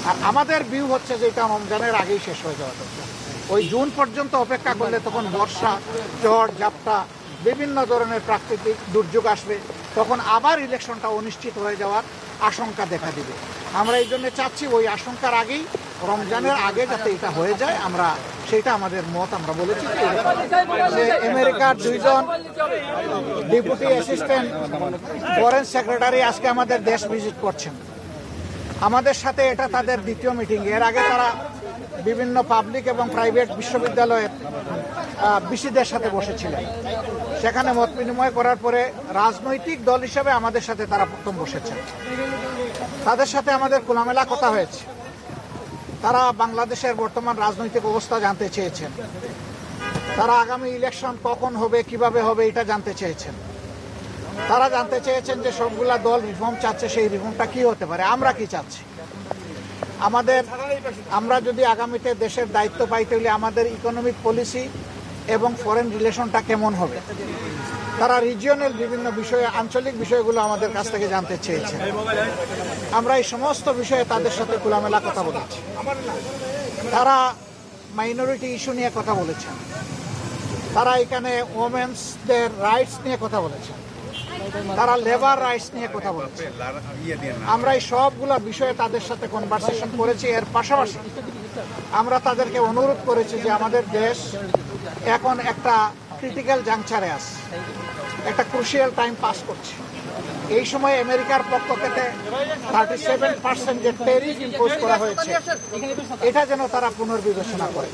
আর আমাদের ভিউ হচ্ছে যে এটা রমজানের আগেই শেষ হয়ে যাওয়া দরকার। ওই জুন পর্যন্ত অপেক্ষা করলে তখন বর্ষা, ঝড়, ঝাপটা, বিভিন্ন ধরনের প্রাকৃতিক দুর্যোগ আসবে, তখন আবার ইলেকশনটা অনিশ্চিত হয়ে যাওয়ার আশঙ্কা দেখা দিবে। আমরা এই জন্য চাচ্ছি ওই আশঙ্কার আগেই, রমজানের আগে যাতে এটা হয়ে যায়, আমরা সেটা আমাদের মত। আমরা বলেছি যে আমেরিকার 2 জন ডেপুটি অ্যাসিস্ট্যান্ট ফরেন সেক্রেটারি আজকে আমাদের দেশ ভিজিট করছেন। আমাদের সাথে এটা তাদের দ্বিতীয় মিটিং। এর আগে তারা বিভিন্ন পাবলিক এবং প্রাইভেট বিশ্ববিদ্যালয়ের বিসিদের সাথে বসেছিলেন। সেখানে মত বিনিময় করার পরে রাজনৈতিক দল হিসেবে আমাদের সাথে তারা প্রথম বসেছেন। তাদের সাথে আমাদের খোলামেলা কথা হয়েছে। তারা বাংলাদেশের বর্তমান রাজনৈতিক অবস্থা জানতে চেয়েছেন। তারা আগামী ইলেকশন কখন হবে, কিভাবে হবে, এটা জানতে চেয়েছেন। তারা জানতে চেয়েছেন যে সবগুলা দল রিফর্ম চাচ্ছে, সেই রিফর্মটা কি হতে পারে, আমরা কি চাচ্ছি। আমরা যদি আগামীতে দেশের দায়িত্ব পাইতে হলে আমাদের ইকোনমিক পলিসি এবং ফরেন রিলেশনটা কেমন হবে, তারা রিজিয়নাল বিভিন্ন বিষয়ে, আঞ্চলিক বিষয়গুলো আমাদের কাছ থেকে জানতে চেয়েছেন। আমরা এই সমস্ত বিষয়ে তাদের সাথে খোলামেলা কথা বলেছি। তারা মাইনরিটি ইস্যু নিয়ে কথা বলেছেন। তারা এখানে ওমেন্সদের রাইটস নিয়ে কথা বলেছেন। তারা লেবার রাইটস নিয়ে কথা বলেছে। আমরা এই সবগুলা বিষয়ে তাদের সাথে কনভারসেশন করেছি। এর পাশাপাশি আমরা তাদেরকে অনুরোধ করেছি যে আমাদের দেশ এখন একটা ক্রিটিক্যাল জাংচারে আছে, একটা ক্রুশিয়াল টাইম পাস করছে। এই সময় আমেরিকার পক্ষ থেকে 37% যে ট্যারিফ ইম্পোজ করা হয়েছে, এটা যেন তারা পুনর্বিবেচনা করে।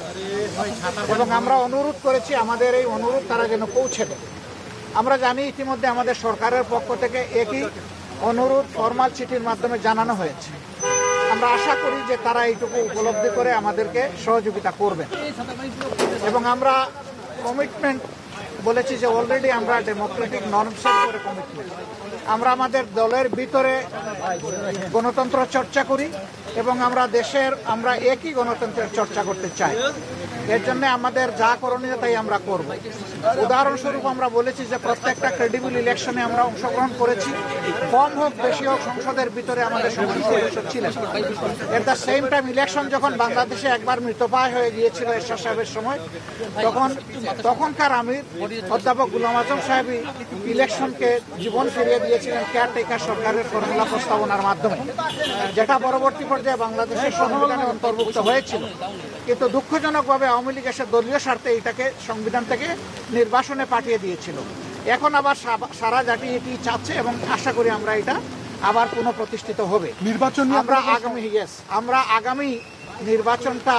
এবং আমরা অনুরোধ করেছি, আমাদের এই অনুরোধ তারা যেন পৌঁছে দেয়। আমরা জানি ইতিমধ্যে আমাদের সরকারের পক্ষ থেকে একই অনুরোধ ফরমাল চিঠির মাধ্যমে জানানো হয়েছে। আমরা আশা করি যে তারা এইটুকু উপলব্ধি করে আমাদেরকে সহযোগিতা করবেন। এবং আমরা কমিটমেন্ট বলেছি যে অলরেডি আমরা ডেমোক্রেটিক নর্মসের উপরে কমিটমেন্ট। আমরা আমাদের দলের ভিতরে গণতন্ত্র চর্চা করি এবং আমরা একই গণতন্ত্রের চর্চা করতে চাই। এর জন্য আমাদের যা করণীয় তাই আমরা করব। উদাহরণস্বরূপ আমরা বলেছি যে প্রত্যেকটা ক্রেডিবল ইলেকশনে আমরা অংশগ্রহণ করেছি, কম হোক বেশি হোক সংসদের ভিতরে আমাদের সংসদ সদস্য ছিলেন। At the same time election যখন বাংলাদেশে একবার মৃতপ্রায় হয়ে গিয়েছিল এরশাদ সাহেবের সময়, তখনকার আমির অধ্যাপক গুলাম আজম সাহেবই ইলেকশনকে জীবন ফিরিয়ে দিয়েছিলেন কেয়ারটেকার সরকারের ফর্মুলা প্রস্তাবনার মাধ্যমে, যেটা পরবর্তী পর্যায়ে বাংলাদেশের সংবিধানে অন্তর্ভুক্ত হয়েছিল। কিন্তু দুঃখজনকভাবে আওয়ামী লীগ এসে দলীয় স্বার্থে এটাকে সংবিধান থেকে নির্বাসনে পাঠিয়ে দিয়েছিল। এখন আবার সারা জাতি এটি চাচ্ছে এবং আশা করি আমরা এটা আবার পুনঃপ্রতিষ্ঠিত হবে। নির্বাচন আমরা আগামী নির্বাচনটা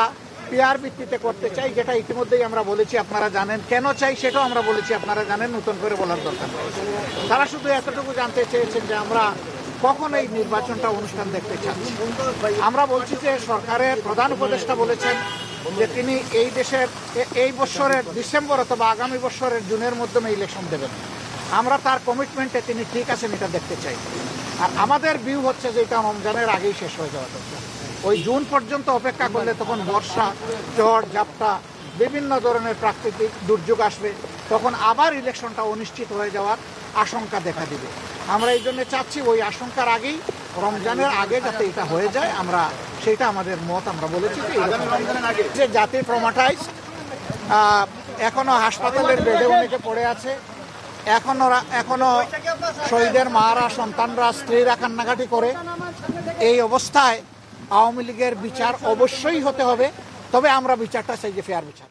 পিয়ার ভিত্তিতে করতে চাই, যেটা ইতিমধ্যেই আমরা বলেছি, আপনারা জানেন। কেন চাই সেটাও আমরা বলেছি, আপনারা জানেন, নতুন করে বলার দরকার নেই। তারা শুধু এতটুকু জানতে চেয়েছেন যে আমরা কখন এই নির্বাচনটা অনুষ্ঠান দেখতে চাচ্ছি। আমরা বলছি যে সরকারের প্রধান উপদেষ্টা বলেছেন যে তিনি এই বছরের ডিসেম্বর অথবা আগামী বছরের জুনের মধ্যে ইলেকশন দেবেন। আমরা তার কমিটমেন্টে তিনি ঠিক আছেন এটা দেখতে চাই। আর আমাদের ভিউ হচ্ছে যে এটা রমজানের আগেই শেষ হয়ে যাওয়া দরকার। ওই জুন পর্যন্ত অপেক্ষা করলে তখন বর্ষা, ঝড়, ঝাপটা, বিভিন্ন ধরনের প্রাকৃতিক দুর্যোগ আসবে, তখন আবার ইলেকশনটা অনিশ্চিত হয়ে যাওয়ার আশঙ্কা দেখা দিবে। আমরা এই জন্য চাচ্ছি ওই আশঙ্কার আগেই, রমজানের আগে যাতে এটা হয়ে যায়, আমরা সেটা আমাদের মত। আমরা বলেছি যে জাতি ট্রমাটাইজ, এখনো হাসপাতালের বেডে অনেকে পড়ে আছে, এখনো শহীদের মারা, সন্তানরা, স্ত্রীরা কান্নাকাটি করে। এই অবস্থায় আওয়ামী লীগের বিচার অবশ্যই হতে হবে, তবে আমরা বিচারটা চাই যে ফেয়ার বিচার।